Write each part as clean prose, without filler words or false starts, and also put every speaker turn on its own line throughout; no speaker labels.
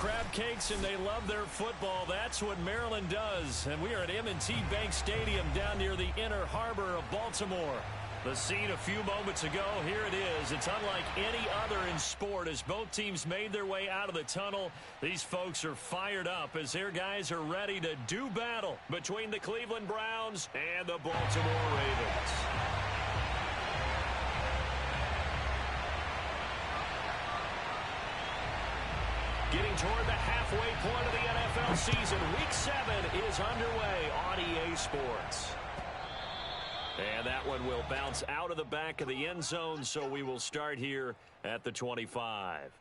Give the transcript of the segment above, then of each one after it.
crab cakes and they love their football. That's what Maryland does. And we are at M&T Bank Stadium down near the Inner Harbor of Baltimore. The scene a few moments ago, here it is. It's unlike any other in sport as both teams made their way out of the tunnel. These folks are fired up as their guys are ready to do battle between the Cleveland Browns and the Baltimore Ravens. Getting toward the halfway point of the NFL season, Week 7 is underway on EA Sports. And that one will bounce out of the back of the end zone, so we will start here at the 25.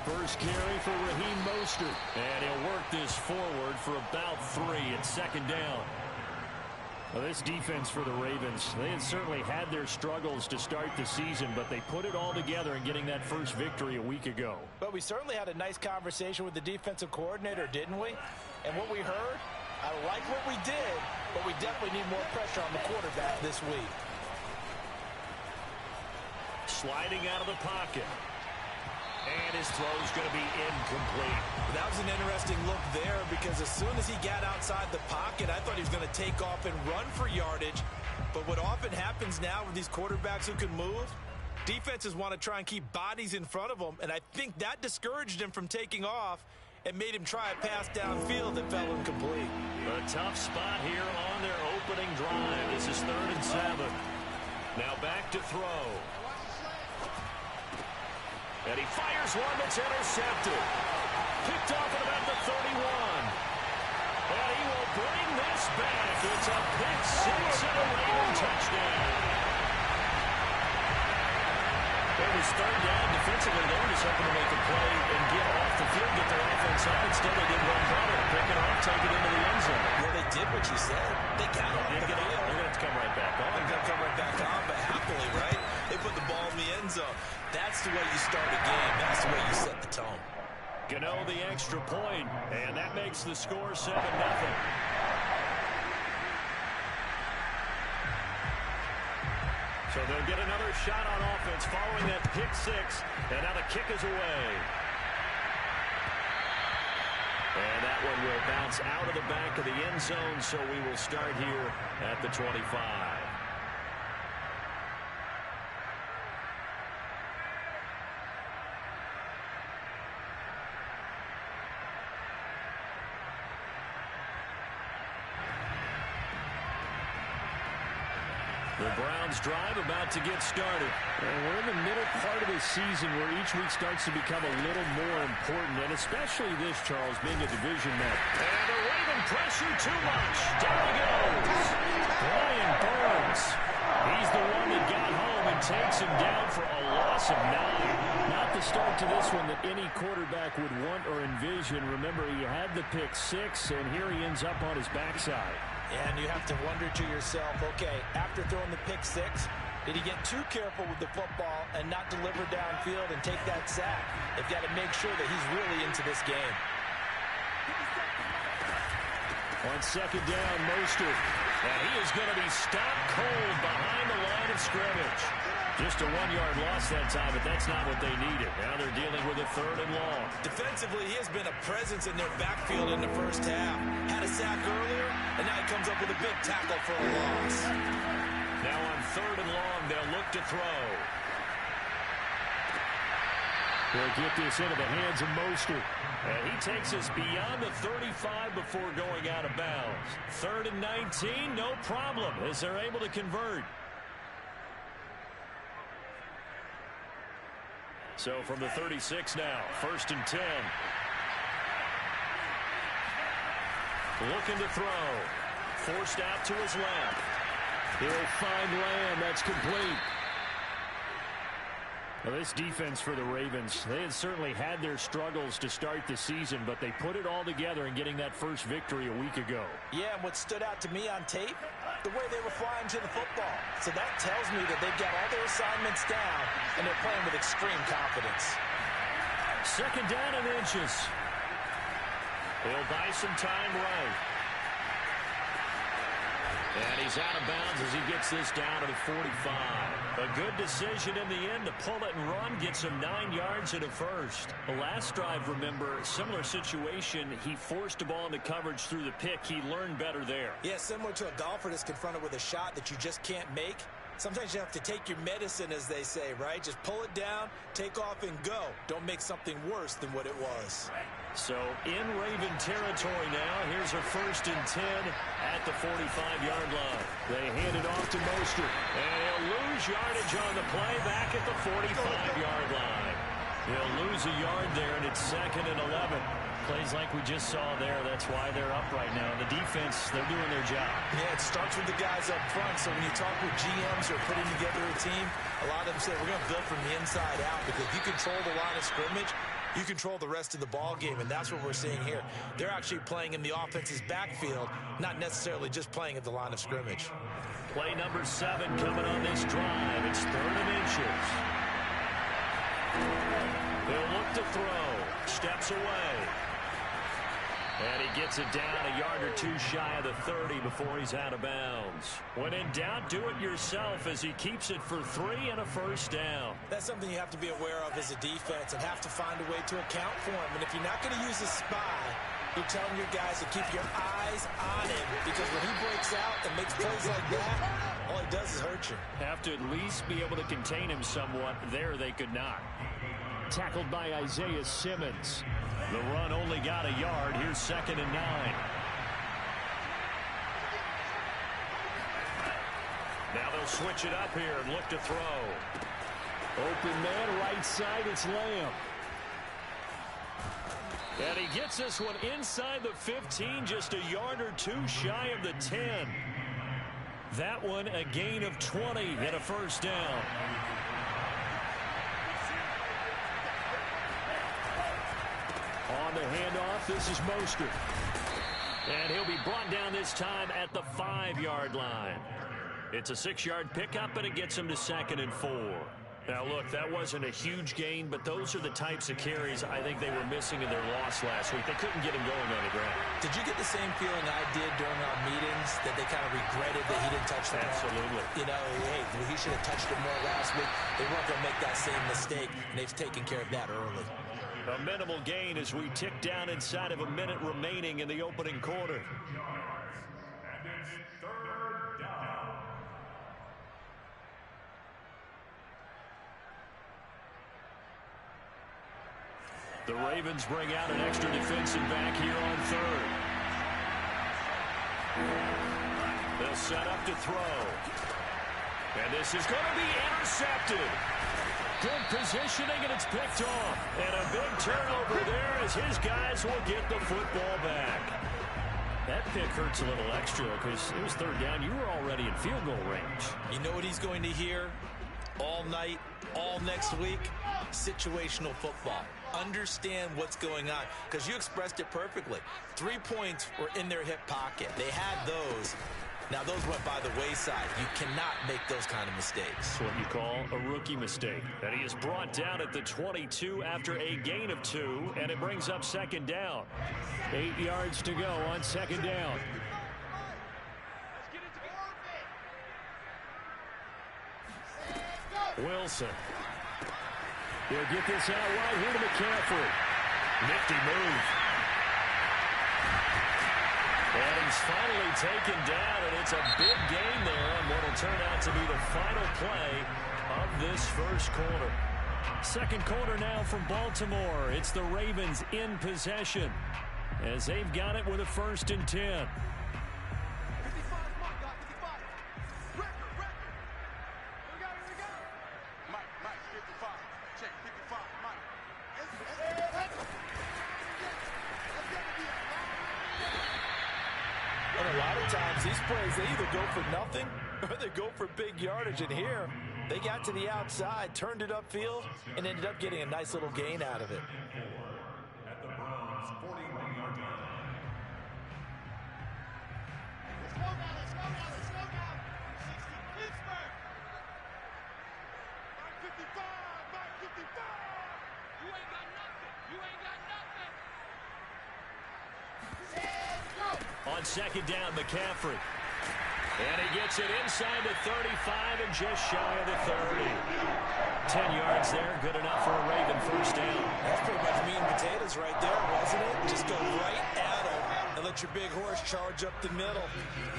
First carry for Raheem Mostert. And he'll work this forward for about 3 at second down. Well, this defense for the Ravens, they had certainly had their struggles to start the season, but they put it all together in getting that first victory a week ago.
But we certainly had a nice conversation with the defensive coordinator, didn't we? And what we heard, I like what we did, but we definitely need more pressure on the quarterback this week.
Sliding out of the pocket. And his throw is going to be incomplete.
That was an interesting look there because as soon as he got outside the pocket, I thought he was going to take off and run for yardage. But what often happens now with these quarterbacks who can move, defenses want to try and keep bodies in front of them, and I think that discouraged him from taking off and made him try a pass downfield that fell incomplete.
A tough spot here on their opening drive. This is 3rd and 7. Now back to throw. And he fires one that's intercepted. Picked off at about the 31. And he will bring this back. It's a pick 6 and a Raven touchdown. It was 3rd down. Defensively, they were just hoping to make a play and get off the field, get their offense out. Instead, they did one better. Pick it off, take it into the end zone.
Well, they did what you said. They got off the field.
They're going to have to come right back on.
They're going to come right back on, but happily, right? They put the ball in the end zone. That's the way you start a game. That's the way you set the tone.
Gano the extra point, and that makes the score 7-0. So they'll get another shot on offense following that pick 6, and now the kick is away. And that one will bounce out of the back of the end zone, so we will start here at the 25. The Browns drive about to get started.
And we're in the middle part of the season where each week starts to become a little more important, and especially this, Charles, being a division match.
And the Raven pressure too much. Down he goes. Brian Burns. He's the one that got home and takes him down for a loss of 9.
Not the start to this one that any quarterback would want or envision. Remember, he had the pick 6, and here he ends up on his backside.
And you have to wonder to yourself, okay, after throwing the pick 6, did he get too careful with the football and not deliver downfield and take that sack? They've got to make sure that he's really into this game.
On 2nd down, Mostert.
And he is going to be stopped cold behind the line of scrimmage. Just a 1-yard loss that time, but that's not what they needed. Now they're dealing with a 3rd and long.
Defensively, he has been a presence in their backfield in the first half. Had a sack earlier, and now he comes up with a big tackle for a loss.
Now on 3rd and long, they'll look to throw.
They'll get this into the hands of Mostert.
And he takes us beyond the 35 before going out of bounds. 3rd and 19, no problem, as they're able to convert. So from the 36 now, 1st and 10. Looking to throw. Forced out to his left.
He'll find Lamb. That's complete.
Well, this defense for the Ravens, they had certainly had their struggles to start the season, but they put it all together in getting that first victory a week ago.
Yeah, and what stood out to me on tape, the way they were flying to the football. So that tells me that they've got all their assignments down, and they're playing with extreme confidence.
Second down and inches. He'll buy some time right. And he's out of bounds as he gets this down to the 45. A good decision in the end to pull it and run, get some 9 yards and a first. The last drive, remember, similar situation. He forced the ball into coverage through the pick. He learned better there.
Yeah, similar to a golfer that's confronted with a shot that you just can't make. Sometimes you have to take your medicine, as they say, right? Just pull it down, take off, and go. Don't make something worse than what it was.
So in Raven territory now, here's a 1st and 10 at the 45-yard line. They hand it off to Mostert, and he'll lose yardage on the play back at the 45-yard line. He'll lose a yard there, and it's 2nd and 11. Plays like we just saw there. That's why they're up right now. The defense, they're doing their job.
Yeah, it starts with the guys up front. So when you talk with GMs or putting together a team, a lot of them say we're going to build from the inside out, because if you control the line of scrimmage, you control the rest of the ball game, and that's what we're seeing here. They're actually playing in the offense's backfield, not necessarily just playing at the line of scrimmage.
Play number 7 coming on this drive. It's 3rd and inches. He'll look to throw. Steps away. And he gets it down a yard or 2 shy of the 30 before he's out of bounds. When in doubt, do it yourself as he keeps it for 3 and a first down.
That's something you have to be aware of as a defense and have to find a way to account for him. And if you're not going to use a spy, you're telling your guys to keep your eyes on him, because when he breaks out and makes plays like that, all he does is hurt you.
Have to at least be able to contain him somewhat. There they could not. Tackled by Isaiah Simmons. The run only got a yard. Here's 2nd and 9. Now they'll switch it up here and look to throw. Open man, right side, it's Lamb. And he gets this one inside the 15, just a yard or 2 shy of the 10. That one a gain of 20 and a first down. On the handoff, this is Mostert. And he'll be brought down this time at the 5-yard line. It's a 6-yard pickup, and it gets him to 2nd and 4. Now, look, that wasn't a huge gain, but those are the types of carries I think they were missing in their loss last week. They couldn't get him going on the ground.
Did you get the same feeling I did during our meetings, that they kind of regretted that he didn't touch the ball?
Absolutely.
You know, hey, he should have touched it more last week. They weren't going to make that same mistake, and they've taken care of that early.
A minimal gain as we tick down inside of a minute remaining in the opening quarter. The Ravens bring out an extra defensive back here on 3rd. They'll set up to throw. And this is going to be intercepted. Good positioning, and it's picked off. And a big turnover there as his guys will get the football back. That pick hurts a little extra because it was 3rd down. You were already in field goal range.
You know what he's going to hear all night, all next week? Situational football. Understand what's going on, because you expressed it perfectly. 3 points were in their hip pocket. They had those. Now, those went by the wayside. You cannot make those kind of mistakes.
That's what you call a rookie mistake. And he is brought down at the 22 after a gain of 2, and it brings up 2nd down. 8 yards to go on 2nd down. Wilson. He'll get this out right here to McCaffrey. Nifty move. And he's finally taken down, and it's a big gain there on what will turn out to be the final play of this first quarter. Second quarter now from Baltimore. It's the Ravens in possession as they've got it with a 1st and 10.
These plays, they either go for nothing or they go for big yardage. And here, they got to the outside, turned it upfield, and ended up getting a nice little gain out of it.
At the Browns' 41-yard line. Let's go now. 60 Pittsburgh. Mark 55. You ain't got nothing.
On second down, McCaffrey. And he gets it inside the 35 and just shy of the 30. 10 yards there, good enough for a Raven first down.
That's pretty much meat and potatoes right there, wasn't it? Just go right at him and let your big horse charge up the middle.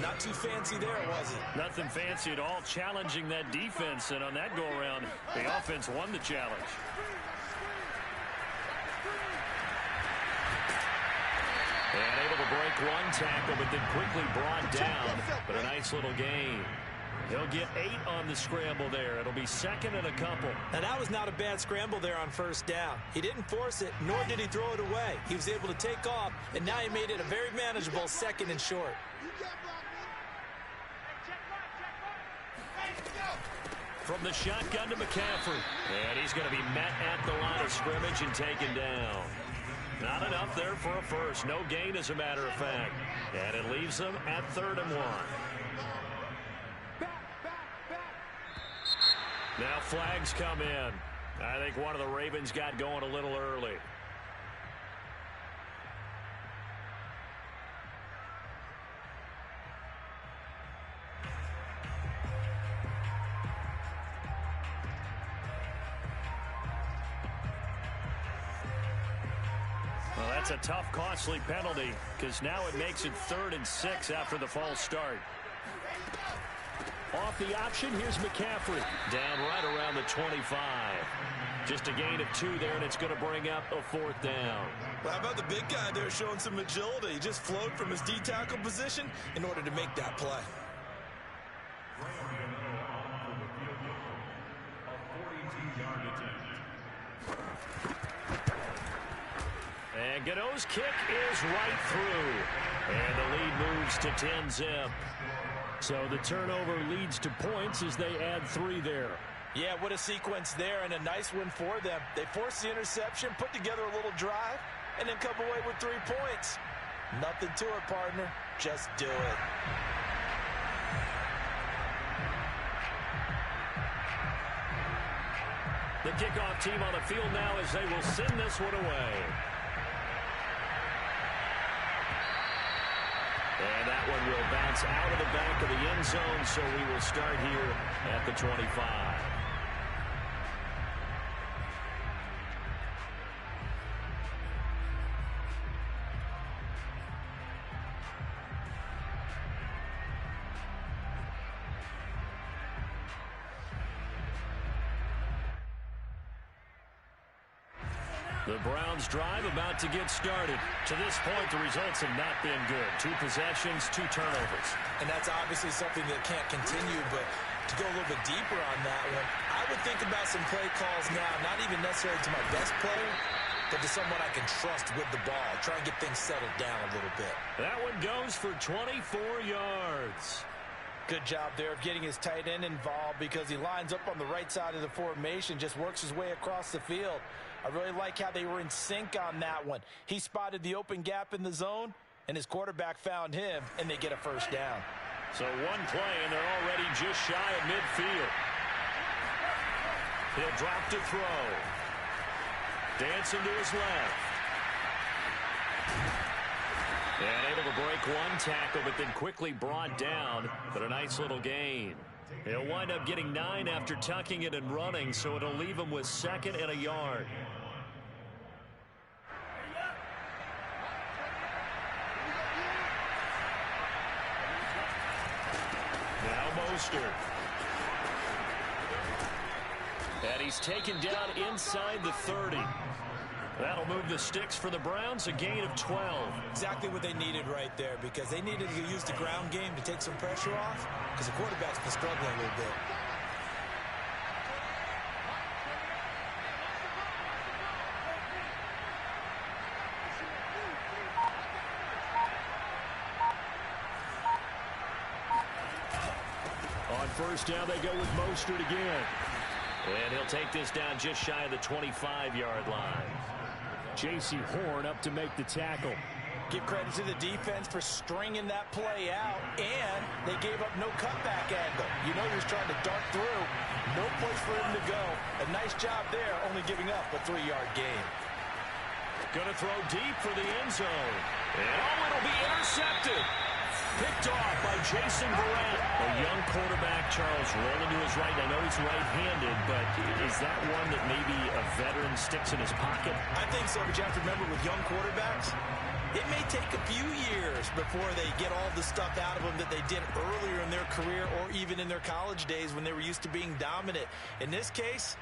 Not too fancy there, was it?
Nothing fancy at all, challenging that defense, and on that go-around, the offense won the challenge. And able to break one tackle, but then quickly brought down, but a nice little gain. He'll get 8 on the scramble there. It'll be second and a couple.
Now, that was not a bad scramble there on first down. He didn't force it, nor did he throw it away. He was able to take off, and now he made it a very manageable second and short.
From the shotgun to McCaffrey. And he's going to be met at the line of scrimmage and taken down. Not enough there for a first. No gain, as a matter of fact. And it leaves them at 3rd and 1. Now flags come in. I think one of the Ravens got going a little early. Well, that's a tough, costly penalty because now it makes it 3rd and 6 after the false start. Off the option, here's McCaffrey. Down right around the 25. Just a gain of 2 there, and it's going to bring up a 4th down.
Well, how about the big guy there showing some agility? He just flowed from his D-tackle position in order to make that play.
And Gano's kick is right through. And the lead moves to 10-zip. So the turnover leads to points as they add 3 there.
Yeah, what a sequence there, and a nice one for them. They forced the interception, put together a little drive, and then come away with 3 points. Nothing to it, partner. Just do it.
The kickoff team on the field now as they will send this one away. And that one will bounce out of the back of the end zone, so we will start here at the 25. The Browns drive about to get started. To this point, the results have not been good. 2 possessions, 2 turnovers.
And that's obviously something that can't continue, but to go a little bit deeper on that one, I would think about some play calls now, not even necessarily to my best player, but to someone I can trust with the ball. Try and get things settled down a little bit.
That one goes for 24 yards.
Good job there of getting his tight end involved because he lines up on the right side of the formation, just works his way across the field. I really like how they were in sync on that one. He spotted the open gap in the zone, and his quarterback found him, and they get a first down.
So one play, and they're already just shy of midfield. He'll drop to throw. Dancing to his left. And able to break one tackle, but then quickly brought down. But a nice little gain. He'll wind up getting 9 after tucking it and running, so it'll leave him with 2nd and a yard. Now Mostert. And he's taken down inside the 30. That'll move the sticks for the Browns, a gain of 12.
Exactly what they needed right there, because they needed to use the ground game to take some pressure off, because the quarterback's been struggling a little bit.
On first down, they go with Mostert again. And he'll take this down just shy of the 25-yard line. J.C. Horn up to make the tackle.
Give credit to the defense for stringing that play out, and they gave up no cutback angle. You know he was trying to dart through. No place for him to go. A nice job there, only giving up a 3-yard gain.
Going to throw deep for the end zone. And it'll be intercepted. Picked off by Jason Verrett. A young quarterback, Charles, rolling to his right. I know he's right-handed, but is that one that maybe a veteran sticks in his pocket?
I think so, but you have to remember with young quarterbacks, it may take a few years before they get all the stuff out of them that they did earlier in their career or even in their college days when they were used to being dominant. In this case,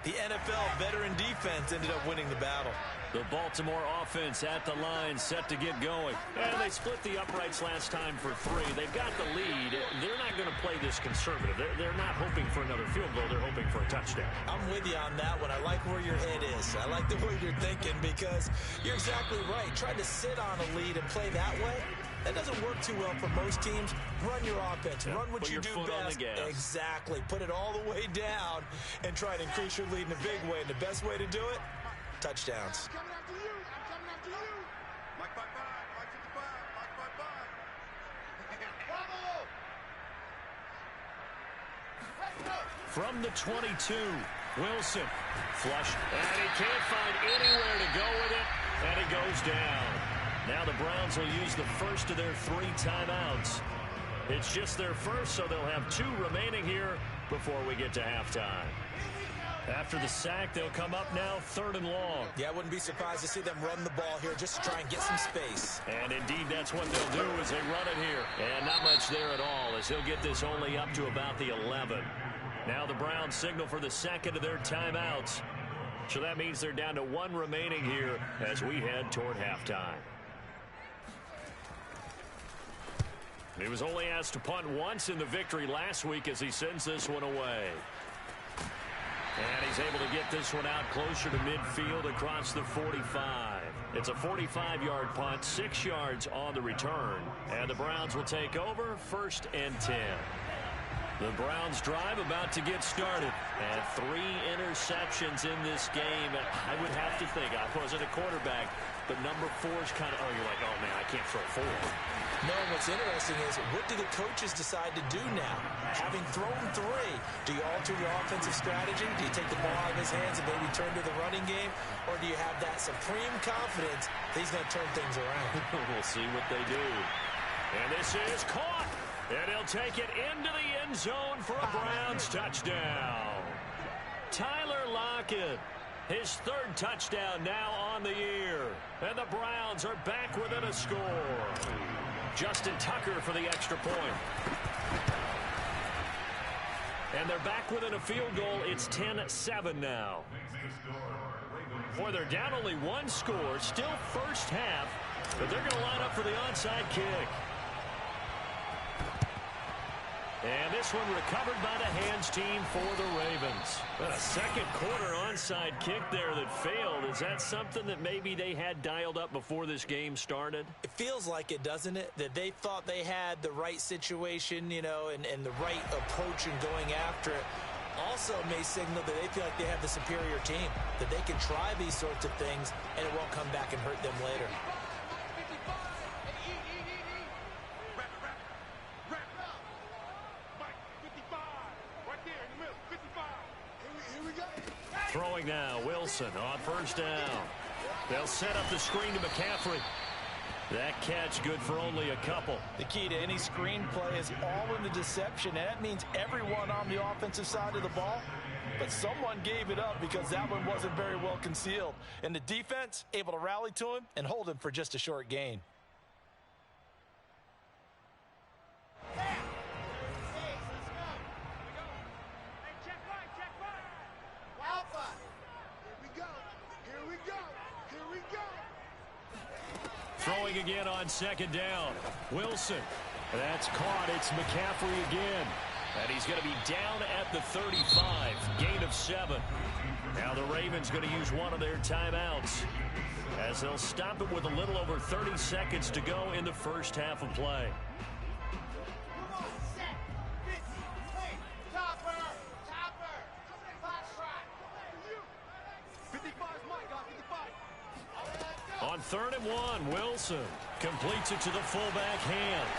the NFL veteran defense ended up winning the battle.
The Baltimore offense at the line, set to get going. And they split the uprights last time for 3. They've got the lead. They're not going to play this conservative. They're not hoping for another field goal. They're hoping for a touchdown.
I'm with you on that one. I like where your head is. I like the way you're thinking because you're exactly right. Trying to sit on a lead and play that way, that doesn't work too well for most teams. Run your offense. Run what you do best. Exactly. Put it all the way down and try to increase your lead in a big way. And the best way to do it, touchdowns.
I'm coming after you. I'm coming after you. Mike 55. Mike 55.
From the 22, Wilson. Flush. And he can't find anywhere to go with it. And he goes down. Now the Browns will use the first of their 3 timeouts. It's just their first, so they'll have 2 remaining here before we get to halftime. After the sack, they'll come up now 3rd and long.
Yeah, I wouldn't be surprised to see them run the ball here just to try and get some space.
And indeed, that's what they'll do as they run it here. And not much there at all as he'll get this only up to about the 11. Now the Browns signal for the second of their timeouts. So that means they're down to 1 remaining here as we head toward halftime. He was only asked to punt once in the victory last week as he sends this one away. And he's able to get this one out closer to midfield across the 45. It's a 45-yard punt, 6 yards on the return. And the Browns will take over 1st and 10. The Browns drive about to get started. And 3 interceptions in this game. I would have to think, I wasn't a quarterback, but number 4 is kind of, you're like, oh, man, I can't throw 4.
No, what's interesting is what do the coaches decide to do now? Having thrown 3, do you alter your offensive strategy? Do you take the ball out of his hands and maybe turn to the running game? Or do you have that supreme confidence that he's going to turn things around?
We'll see what they do. And this is caught. And he'll take it into the end zone for a Browns touchdown. Tyler Lockett. His 3rd touchdown now on the year. And the Browns are back within a score. Justin Tucker for the extra point. And they're back within a field goal. It's 10-7 now. Boy, they're down only 1 score. Still first half. But they're going to line up for the onside kick. And this one recovered by the hands team for the Ravens. A second quarter onside kick there that failed. Is that something that maybe they had dialed up before this game started?
It feels like it, doesn't it? That they thought they had the right situation, you know, and the right approach in going after it. Also may signal that they feel like they have the superior team, that they can try these sorts of things and it won't come back and hurt them later.
Throwing now, Wilson on 1st down. They'll set up the screen to McCaffrey. That catch good for only a couple.
The key to any screen play is all in the deception, and that means everyone on the offensive side of the ball. But someone gave it up because that one wasn't very well concealed. And the defense able to rally to him and hold him for just a short gain.
Throwing again on 2nd down. Wilson. That's caught. It's McCaffrey again. And he's going to be down at the 35. Gain of 7. Now the Ravens going to use one of their timeouts as they'll stop it with a little over 30 seconds to go in the first half of play. On 3rd and 1, Wilson completes it to the fullback hand.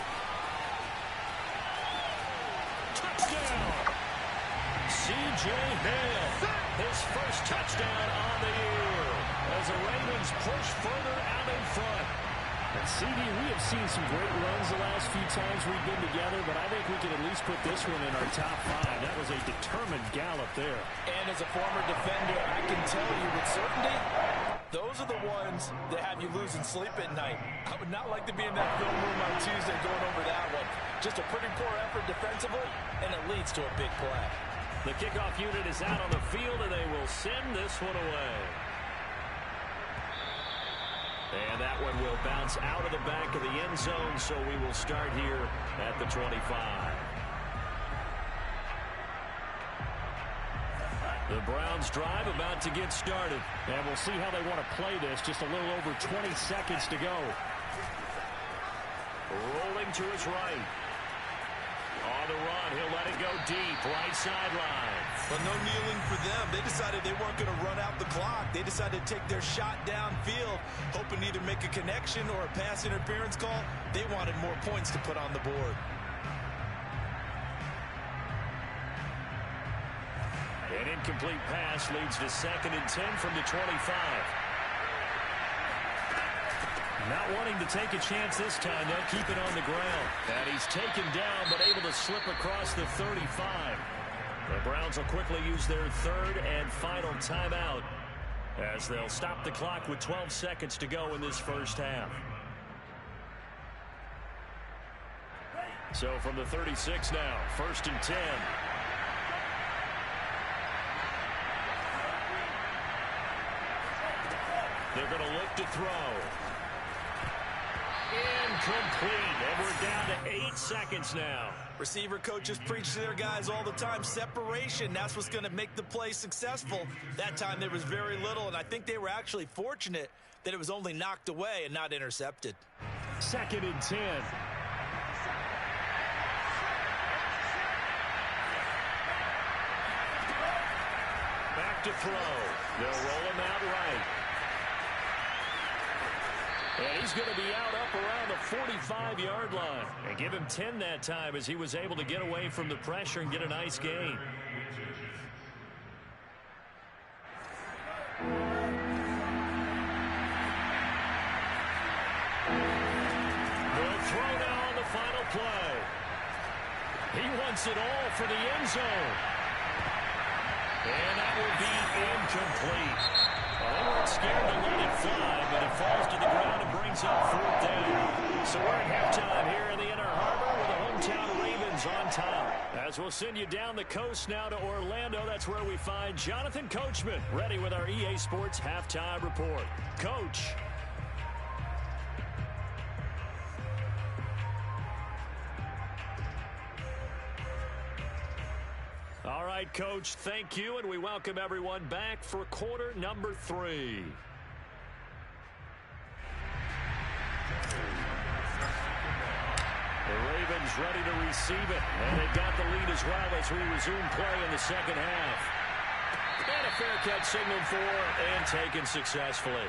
Touchdown! C.J. Hale, his first touchdown on the year as the Ravens push further out in front.
And CD, we have seen some great runs the last few times we've been together, but I think we can at least put this one in our top 5. That was a determined gallop there.
And as a former defender, I can tell you with certainty, those are the ones that have you losing sleep at night. I would not like to be in that film room on Tuesday going over that one. Just a pretty poor effort defensively, and it leads to a big play.
The kickoff unit is out on the field, and they will send this one away. And that one will bounce out of the back of the end zone, so we will start here at the 25. The Browns drive about to get started.
And we'll see how they want to play this. Just a little over 20 seconds to go.
Rolling to his right. On the run, he'll let it go deep, right sideline.
But no kneeling for them. They decided they weren't going to run out the clock. They decided to take their shot downfield, hoping to either make a connection or a pass interference call. They wanted more points to put on the board.
An incomplete pass leads to 2nd and 10 from the 25. Not wanting to take a chance this time, they'll keep it on the ground. And he's taken down, but able to slip across the 35. The Browns will quickly use their 3rd and final timeout as they'll stop the clock with 12 seconds to go in this first half. So from the 36 now, 1st and 10. They're going to look to throw. Incomplete, and we're down to 8 seconds now.
Receiver coaches preach to their guys all the time. Separation, that's what's going to make the play successful. That time there was very little, and I think they were actually fortunate that it was only knocked away and not intercepted.
2nd and 10.
Back to throw. They'll roll him out right. And he's going to be out up around the 45-yard line. And give him 10 that time as he was able to get away from the pressure and get a nice gain. They'll throw now on the final play. He wants it all for the end zone. And that will be incomplete. Well, they weren't scared to let it fly, but it falls to the ground and brings up 4th down. So we're at halftime here in the Inner Harbor with the hometown Ravens on top. As we'll send you down the coast now to Orlando, that's where we find Jonathan Coachman ready with our EA Sports Halftime Report. Coach. All right, Coach, thank you, and we welcome everyone back for quarter number 3. The Ravens ready to receive it, and they've got the lead as well as we resume play in the second half. And a fair catch signaled for and taken successfully.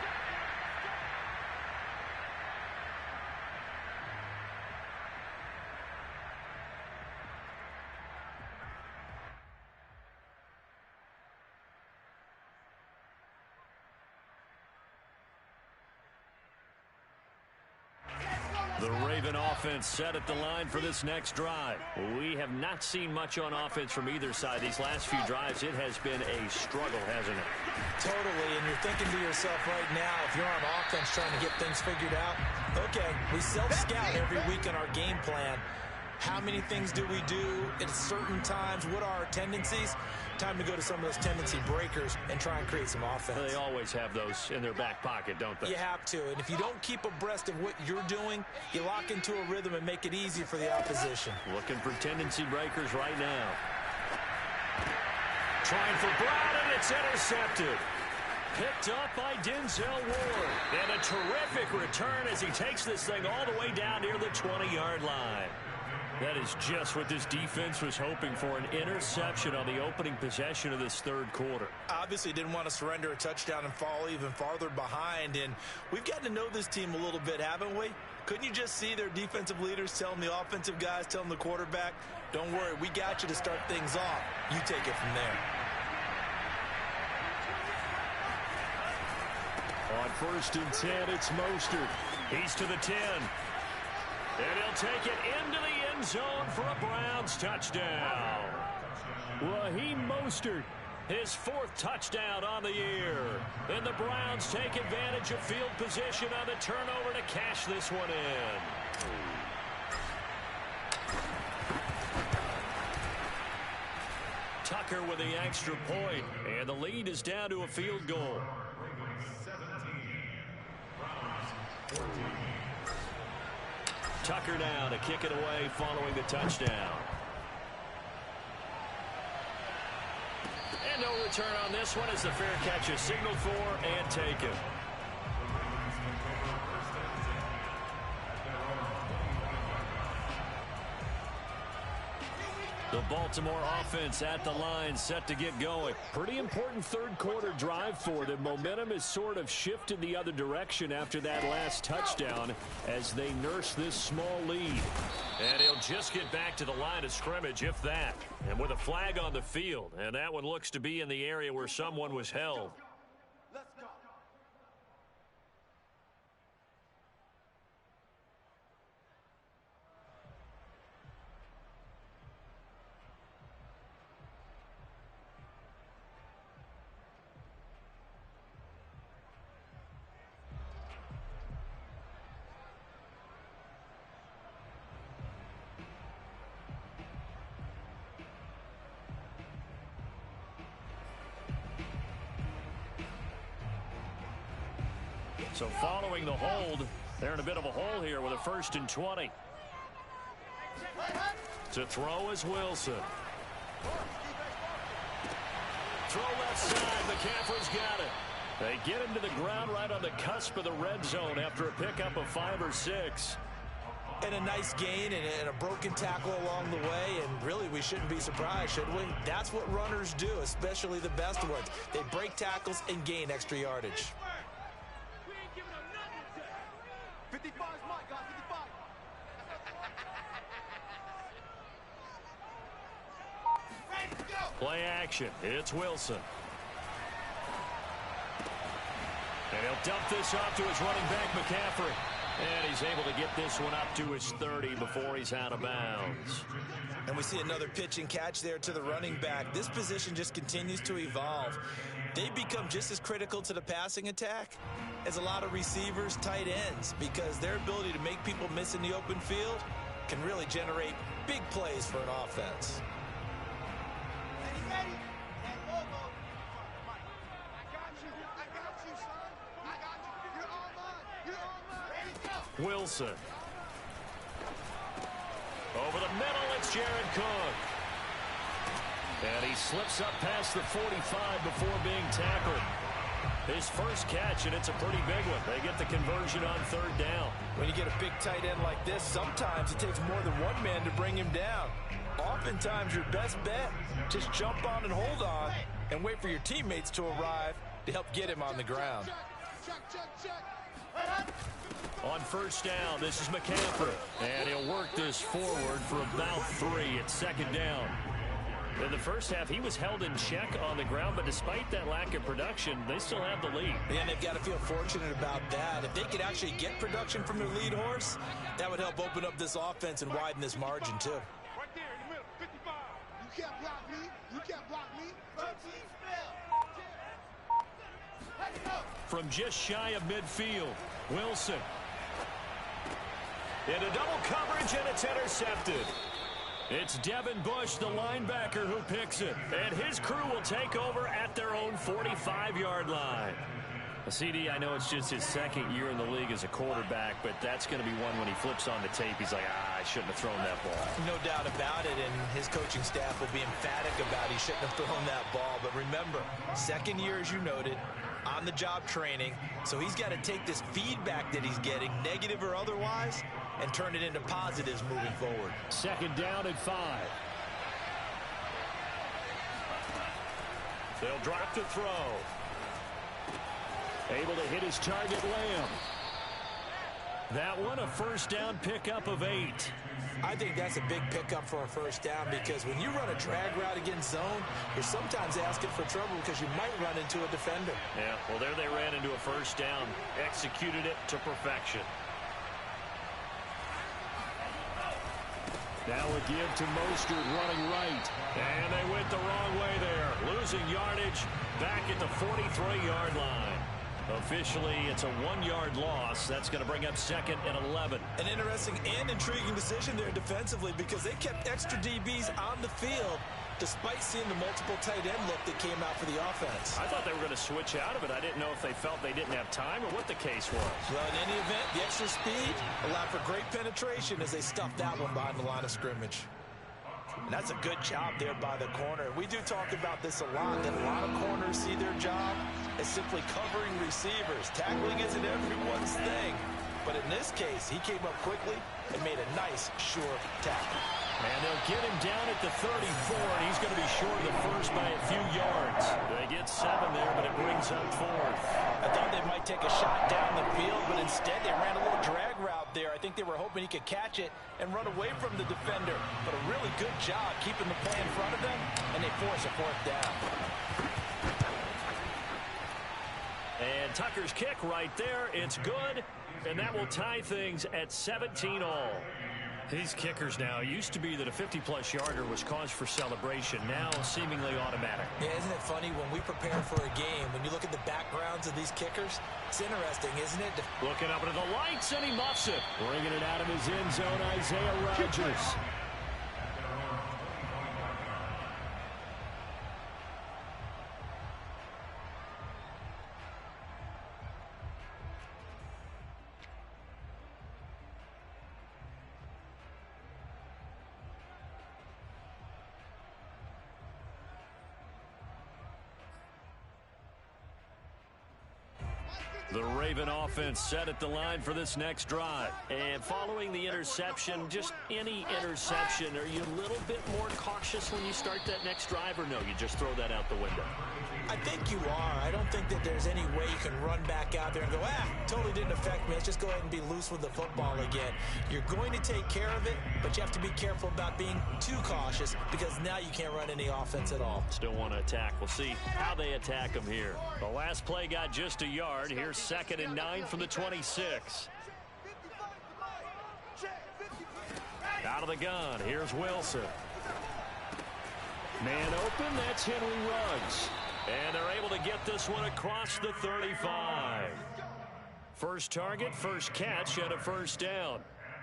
The Raven offense set at the line for this next drive. We have not seen much on offense from either side. These last few drives, it has been a struggle, hasn't it?
Totally, and you're thinking to yourself right now, if you're on offense trying to get things figured out, okay, we self-scout every week in our game plan. How many things do we do at certain times? What are our tendencies? Time to go to some of those tendency breakers and try and create some offense.
They always have those in their back pocket, don't they?
You have to, and if you don't keep abreast of what you're doing, you lock into a rhythm and make it easy for the opposition.
Looking for tendency breakers right now. Trying for Brown, and it's intercepted. Picked up by Denzel Ward. And a terrific return as he takes this thing all the way down near the 20-yard line. That is just what this defense was hoping for, an interception on the opening possession of this third quarter.
Obviously didn't want to surrender a touchdown and fall even farther behind, and we've gotten to know this team a little bit, haven't we? Couldn't you just see their defensive leaders telling the offensive guys, telling the quarterback, don't worry, we got you to start things off. You take it from there.
On 1st and 10, it's Mostert.
He's to the 10. And he'll take it into the end zone for a Browns touchdown.
Raheem Mostert.
His 4th touchdown on the year. And the Browns take advantage of field position on the turnover to cash this one in. Tucker with the extra point, and the lead is down to a field goal. Tucker now to kick it away following the touchdown. And no return on this one as the fair catch is signaled for and taken. The Baltimore offense at the line set to get going.
Pretty important third quarter drive for them. Momentum has sort of shifted the other direction after that last touchdown as they nurse this small lead.
And he'll just get back to the line of scrimmage, if that. And with a flag on the field. And that one looks to be in the area where someone was held. So following the hold, they're in a bit of a hole here with a 1st and 20. To throw is Wilson. Throw left side. McCaffrey's got it. They get him to the ground right on the cusp of the red zone after a pickup of 5 or 6.
And a nice gain and a broken tackle along the way, and really we shouldn't be surprised, should we? That's what runners do, especially the best ones. They break tackles and gain extra yardage.
55 is mine, guys. 55.
Play action. It's Wilson. And he'll dump this off to his running back, McCaffrey. And he's able to get this one up to his 30 before he's out of bounds.
And we see another pitch and catch there to the running back. This position just continues to evolve. They become just as critical to the passing attack as a lot of receivers, tight ends, because their ability to make people miss in the open field can really generate big plays for an offense.
Ready? And Lobo. I got you, son. I got you. You're all mine. Ready, go.
Wilson. Over the middle, it's Jared Cook. And he slips up past the 45 before being tackled. His first catch, and it's a pretty big one. They get the conversion on 3rd down.
When you get a big tight end like this, sometimes it takes more than one man to bring him down. Oftentimes, your best bet, just jump on and hold on and wait for your teammates to arrive to help get him on the ground.
Check.
On 1st down, this is McCaffrey. And he'll work this forward for about 3 at 2nd down. In the first half, he was held in check on the ground, but despite that lack of production, they still have the lead.
And they've got to feel fortunate about that. If they could actually get production from their lead horse, that would help open up this offense and widen this margin, too.
Right there in the middle, 55. You can't block me. You can't block me. 13 spell. Let's go.
From just shy of midfield, Wilson. Into double coverage, and it's intercepted. It's Devin Bush, the linebacker, who picks it. And his crew will take over at their own 45-yard line. CD, I know it's just his 2nd year in the league as a quarterback, but that's going to be one when he flips on the tape, he's like, I shouldn't have thrown that ball.
No doubt about it, and his coaching staff will be emphatic about he shouldn't have thrown that ball. But remember, 2nd year, as you noted, on-the-job training, so he's got to take this feedback that he's getting, negative or otherwise, and turn it into positives moving forward.
2nd down and 5.
They'll drop to throw.
Able to hit his target, Lamb.
That one, a 1st down pickup of 8.
I think that's a big pickup for a 1st down, because when you run a drag route against zone, you're sometimes asking for trouble because you might run into a defender.
Yeah, well, there they ran into a 1st down, executed it to perfection.
Now a give to Mostert running right.
And they went the wrong way there. Losing yardage back at the 43-yard line. Officially, it's a 1-yard loss. That's going to bring up second and 11.
An interesting and intriguing decision there defensively because they kept extra DBs on the field despite seeing the multiple tight end look that came out for the offense.
I thought they were going to switch out of it. I didn't know if they felt they didn't have time or what the case was.
Well, in any event, the extra speed allowed for great penetration as they stuffed that one behind the line of scrimmage. And that's a good job there by the corner. We do talk about this a lot, that a lot of corners see their job as simply covering receivers. Tackling isn't everyone's thing. But in this case, he came up quickly and made a nice, sure tackle.
And they'll get him down at the 34, and he's going to be short of the first by a few yards. They get 7 there, but it brings up 4th.
I thought they might take a shot down the field, but instead they ran a little drag route there. I think they were hoping he could catch it and run away from the defender. But a really good job keeping the play in front of them, and they force a 4th down.
And Tucker's kick right there. It's good, and that will tie things at 17 all. These kickers now, used to be that a 50-plus yarder was cause for celebration. Now seemingly automatic.
Yeah, isn't it funny when we prepare for a game, when you look at the backgrounds of these kickers, it's interesting, isn't it?
Looking up into the lights, and he muffs it.
Bringing it out of his end zone, Isaiah Rodgers.
The Raven offense set at the line for this next drive. And following the interception, just any interception, are you a little bit more cautious when you start that next drive, or no, you just throw that out the window?
I think you are. I don't think that there's any way you can run back out there and go, totally didn't affect me. Let's just go ahead and be loose with the football again. You're going to take care of it, but you have to be careful about being too cautious because now you can't run any offense at all.
Still want to attack. We'll see how they attack them here. The last play got just a yard. Here's 2nd and 9 from the 26. Out of the gun. Here's Wilson.
Man open. That's Henry Ruggs.
And they're able to get this one across the 35. First target, first catch, and a first down.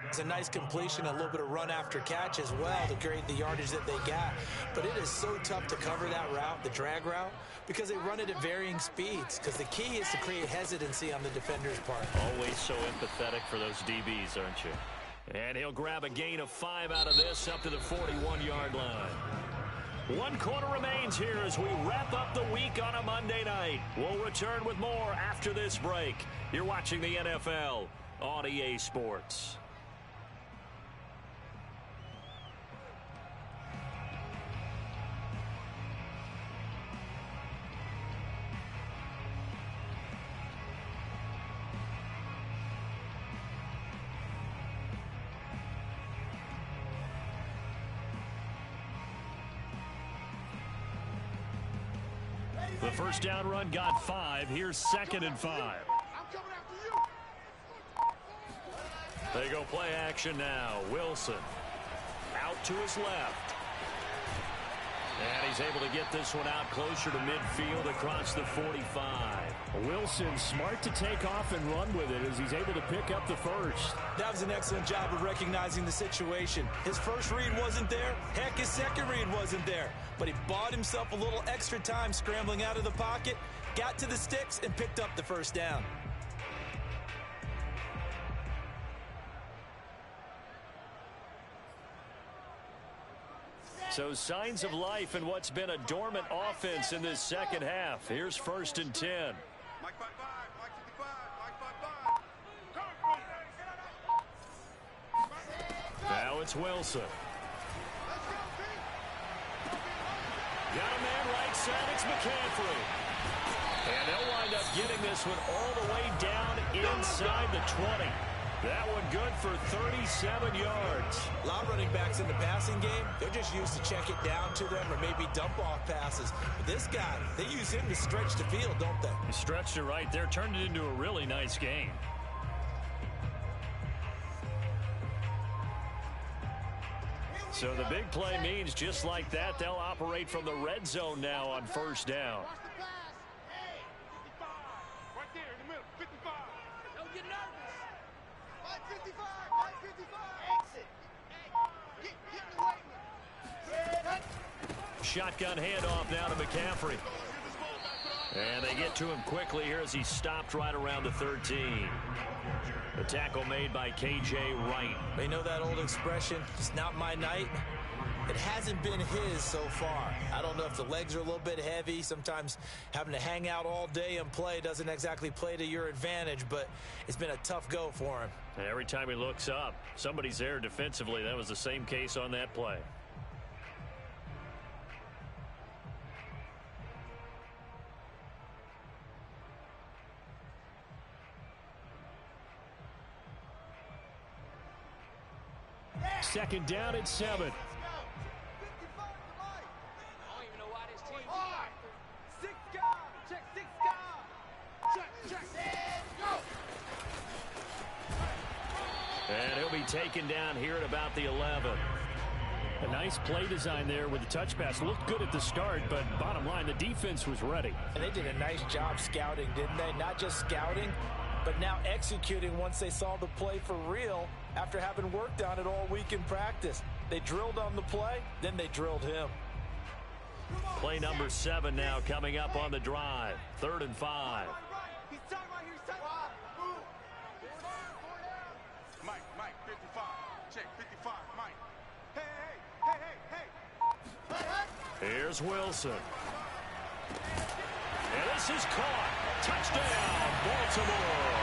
It's a nice completion, a little bit of run after catch as well to create the yardage that they got. But it is so tough to cover that route, the drag route, because they run it at varying speeds. Because the key is to create hesitancy on the defender's part.
Always so empathetic for those DBs, aren't you? And he'll grab a gain of 5 out of this up to the 41-yard line. 1 quarter remains here as we wrap up the week on a Monday night. We'll return with more after this break. You're watching the NFL on EA Sports. The first down run got 5. Here's 2nd and 5.
I'm coming after you.
They go play action now. Wilson out to his left. And he's able to get this one out closer to midfield across the 45.
Wilson smart to take off and run with it as he's able to pick up the first.
That was an excellent job of recognizing the situation. His first read wasn't there. Heck, his second read wasn't there. But he bought himself a little extra time scrambling out of the pocket, got to the sticks, and picked up the first down.
So signs of life in what's been a dormant offense in this second half. Here's 1st and 10.
Mike 5-5, Mike 55, Mike 5-5.
Now it's Wilson. Got a man right side. It's McCaffrey. And they'll wind up getting this one all the way down inside the 20. That one good for 37 yards.
A lot of running backs in the passing game, they're just used to check it down to them or maybe dump off passes. But this guy, they use him to stretch the field, don't they?
He stretched it right there, turned it into a really nice game. So the big play means just like that, they'll operate from the red zone now on first down.
Watch the pass. Hey, 55. Right there in the middle. 55. Don't get nervous. 55. 55. Exit. Hey, get in the way.
Shotgun handoff now to McCaffrey. And they get to him quickly here as he stopped right around the 13. The tackle made by K.J. Wright.
They know that old expression, it's not my night. It hasn't been his so far. I don't know if the legs are a little bit heavy. Sometimes having to hang out all day and play doesn't exactly play to your advantage, but it's been a tough go for him.
And every time he looks up, somebody's there defensively. That was the same case on that play.
Second down and 7.
55 to Mike. I don't even know why this team. 6 guys. Check 6 guys. Check. Go.
And he'll be taken down here at about the 11.
A nice play design there with the touch pass. Looked good at the start, but bottom line, the defense was ready.
And they did a nice job scouting, didn't they? Not just scouting, but now executing once they saw the play for real after having worked on it all week in practice. They drilled on the play, then they drilled him.
Play number 7 now coming up on the drive. 3rd and 5.
He's tight right here. He's tight. Mike, 55. Check 55, Mike. Hey.
Here's Wilson. And this is caught. Touchdown, Baltimore.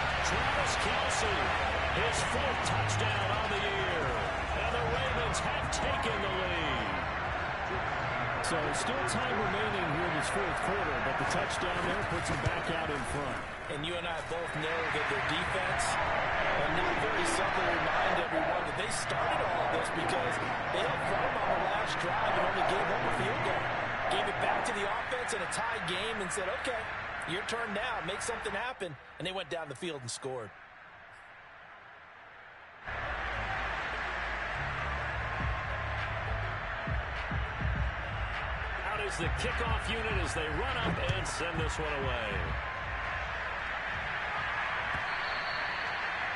Travis Kelce, his 4th touchdown on the year. And the Ravens have taken the lead.
So still time remaining here in this 4th quarter, but the touchdown there puts them back out in front.
And you and I both know that their defense will not very subtly remind everyone that they started all of this because they held firm on the last drive and only gave up a field goal. Gave it back to the offense in a tie game and said, okay, your turn now, make something happen. And they went down the field and scored.
Out is the kickoff unit as they run up and send this one away.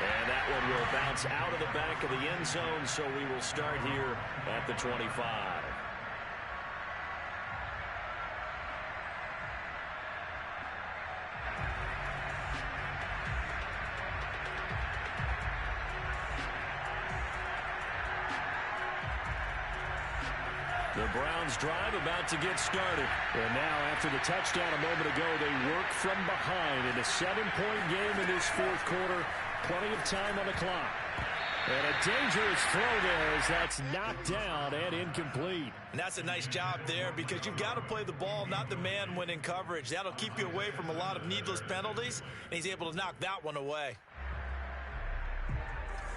And that one will bounce out of the back of the end zone, so we will start here at the 25. The Browns drive about to get started.
And now after the touchdown a moment ago, they work from behind in a 7-point game in this 4th quarter. Plenty of time on the clock. And a dangerous throw there as that's knocked down and incomplete.
And that's a nice job there because you've got to play the ball, not the man when in coverage. That'll keep you away from a lot of needless penalties, and he's able to knock that one away.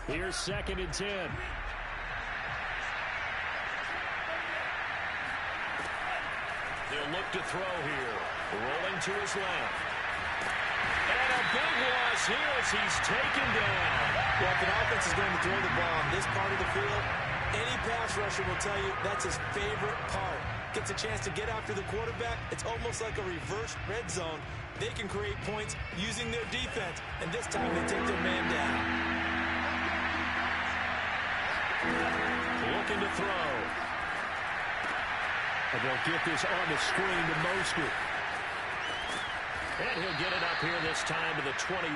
Here's 2nd and 10.
They'll look to throw here. Rolling to his left. And a big loss here as he's taken down.
Well, if an offense is going to throw the ball on this part of the field, any pass rusher will tell you that's his favorite part. Gets a chance to get after the quarterback. It's almost like a reverse red zone. They can create points using their defense, and this time they take their man down.
Looking to throw.
And they'll get this on the screen to Mostert.
And he'll get it up here this time to the 21.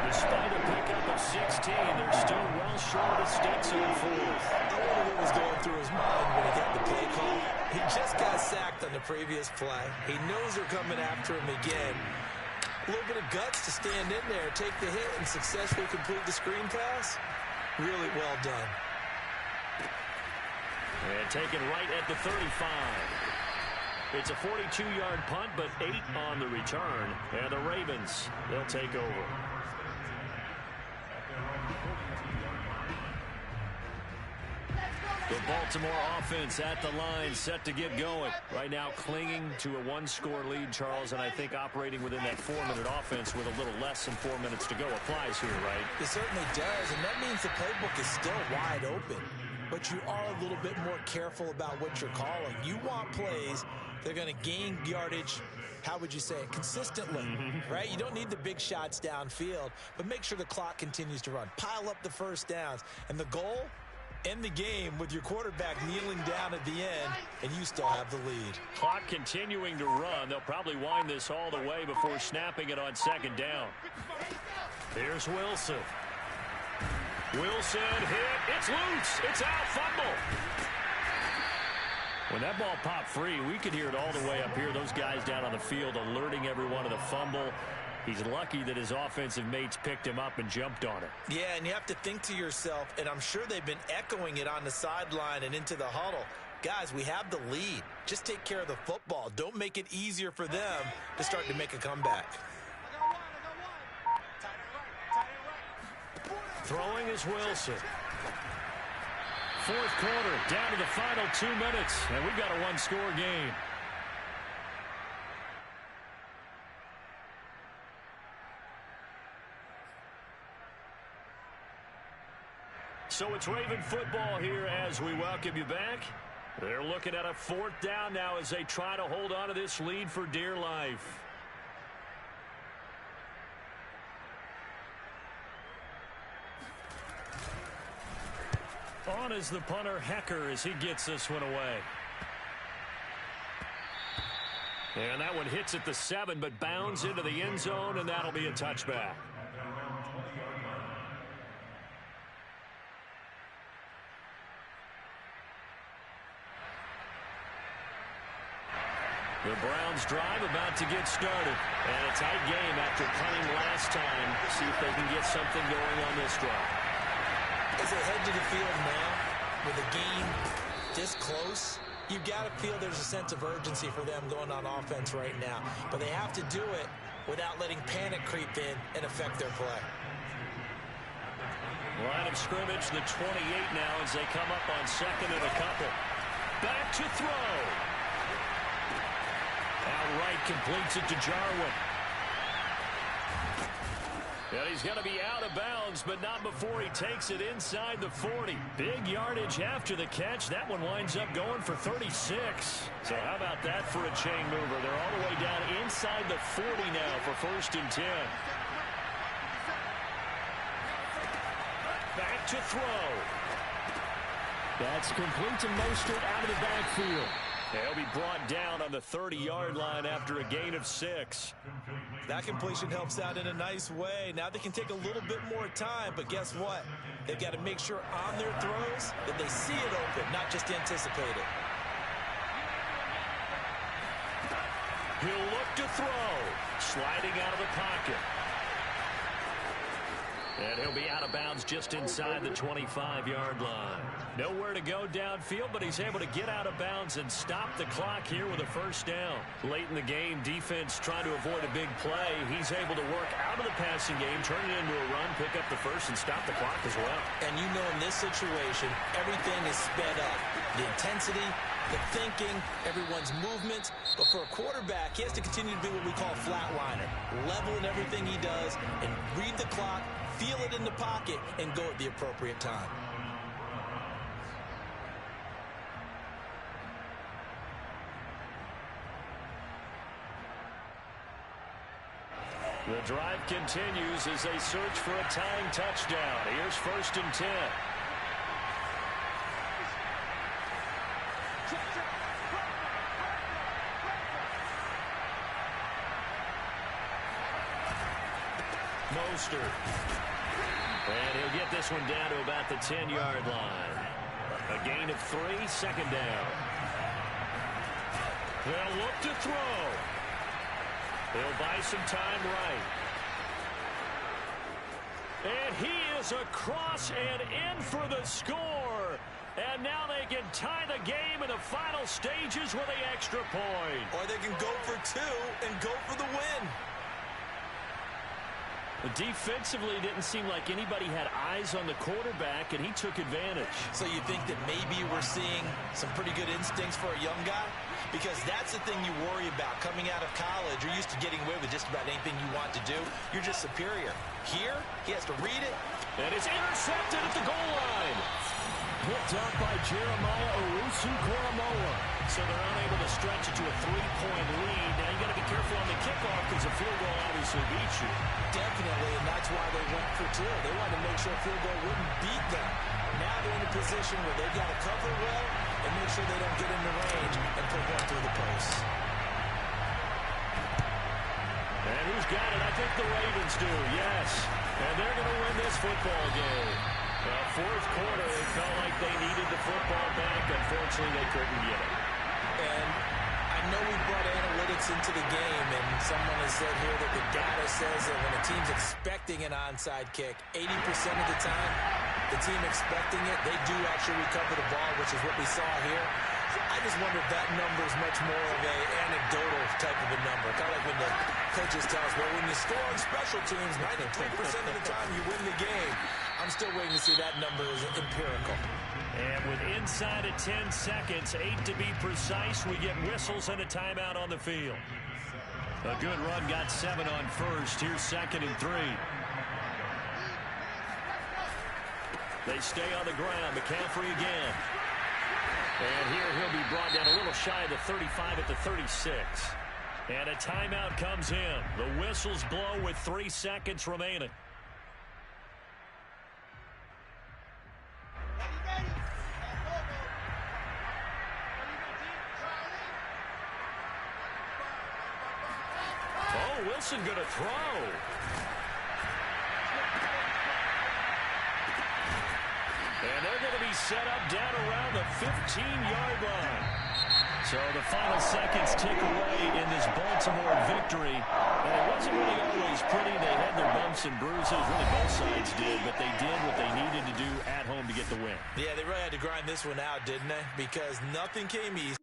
Despite a pickup of 16, they're still well short of the sticks on 4th.
I wonder what was going through his mind when he got the play call. He just got sacked on the previous play. He knows they're coming after him again. A little bit of guts to stand in there, take the hit, and successfully complete the screen pass. Really well done.
And taken right at the 35. It's a 42-yard punt, but 8 on the return. And the Ravens, they'll take over. The Baltimore offense at the line, set to get going. Right now clinging to a 1-score lead, Charles, and I think operating within that 4-minute offense with a little less than 4 minutes to go applies here, right?
It certainly does, and that means the playbook is still wide open. but you are a little bit more careful about what you're calling. You want plays that are going to gain yardage, how would you say it, consistently, right? You don't need the big shots downfield, but make sure the clock continues to run. Pile up the first downs. And the goal, end the game with your quarterback kneeling down at the end, and you still have the lead.
Clock continuing to run. They'll probably wind this all the way before snapping it on second down. Here's Wilson. Wilson hit. It's loose. It's out. Fumble. When that ball popped free, we could hear it all the way up here. Those guys down on the field alerting everyone of the fumble. He's lucky that his offensive mates picked him up and jumped on it.
Yeah, and you have to think to yourself, and I'm sure they've been echoing it on the sideline and into the huddle. Guys, we have the lead. Just take care of the football. Don't make it easier for them to start to make a comeback.
Throwing is Wilson. Fourth quarter, down to the final 2 minutes, and we've got a one-score game. So it's Raven football here as we welcome you back. They're looking at a fourth down now as they try to hold on to this lead for dear life. On is the punter, Hecker, as he gets this one away. And that one hits at the 7, but bounds into the end zone, and that'll be a touchback. The Browns drive about to get started. And a tight game after punting last time. See if they can get something going on this drive.
As they head to the field now, with the game this close, you've got to feel there's a sense of urgency for them going on offense right now. But they have to do it without letting panic creep in and affect their play.
Line of scrimmage, the 28 now as they come up on second and a couple. Back to throw. Outright completes it to Jarwin. And he's going to be out of bounds, but not before he takes it inside the 40. Big yardage after the catch. That one winds up going for 36. So how about that for a chain mover? They're all the way down inside the 40 now for 1st and 10. Back to throw. That's complete to Mostert out of the backfield. He'll be brought down on the 30-yard line after a gain of 6.
That completion helps out in a nice way. Now they can take a little bit more time, but guess what? They've got to make sure on their throws that they see it open, not just anticipate it.
He'll look to throw. Sliding out of the pocket. And he'll be out of bounds just inside the 25-yard line. Nowhere to go downfield, but he's able to get out of bounds and stop the clock here with a first down. Late in the game, defense trying to avoid a big play. He's able to work out of the passing game, turn it into a run, pick up the first, and stop the clock as well.
And you know in this situation, everything is sped up. The intensity, the thinking, everyone's movements. But for a quarterback, he has to continue to be what we call a flatliner. Level in everything he does and read the clock, feel it in the pocket, and go at the appropriate time.
The drive continues as they search for a tying touchdown. Here's 1st and 10. Mostert. And he'll get this one down to about the 10-yard line. A gain of 3, 2nd down. They'll look to throw. He'll buy some time right. And he is across and in for the score. And now they can tie the game in the final stages with the extra point.
Or they can go for 2 and go for the win.
Defensively, it didn't seem like anybody had eyes on the quarterback, and he took advantage.
So you think that maybe we're seeing some pretty good instincts for a young guy? Because that's the thing you worry about. Coming out of college, you're used to getting away with just about anything you want to do. You're just superior. Here, he has to read it.
And it's intercepted at the goal line.
picked up by Jeremiah Owusu-Koramoah.
So they're unable to stretch it to a 3-point lead. Now you got to be careful on the kickoff because a field goal obviously beats you.
Definitely, and that's why they went for two. They wanted to make sure a field goal wouldn't beat them. Now they're in a position where they've got to cover well and make sure they don't get in the range and put one through the post.
And who's got it? I think the Ravens do, yes. And they're going to win this football game. Fourth quarter, it felt like they needed the football back. Unfortunately, they couldn't get it.
And I know we brought analytics into the game, and someone has said here that the data says that when a team's expecting an onside kick, 80% of the time, the team expecting it, they do actually recover the ball, which is what we saw here. I just wonder if that number is much more of an anecdotal type of a number. Kind of like when the coaches tell us, well, when you score on special teams, 93% of the time you win the game. I'm still waiting to see that number is empirical.
And with inside of 10 seconds, 8 to be precise, we get whistles and a timeout on the field. A good run got 7 on first. Here's 2nd and 3. They stay on the ground. McCaffrey again. And here he'll be brought down a little shy of the 35 at the 36. And a timeout comes in. The whistles blow with 3 seconds remaining. Oh, Wilson going to throw. And they're going to be set up down around the 15-yard line. So the final seconds tick away in this Baltimore victory. And it wasn't really always pretty. They had their bumps and bruises. Really both sides did. But they did what they needed to do at home to get the win.
Yeah, they really had to grind this one out, didn't they? Because nothing came easy.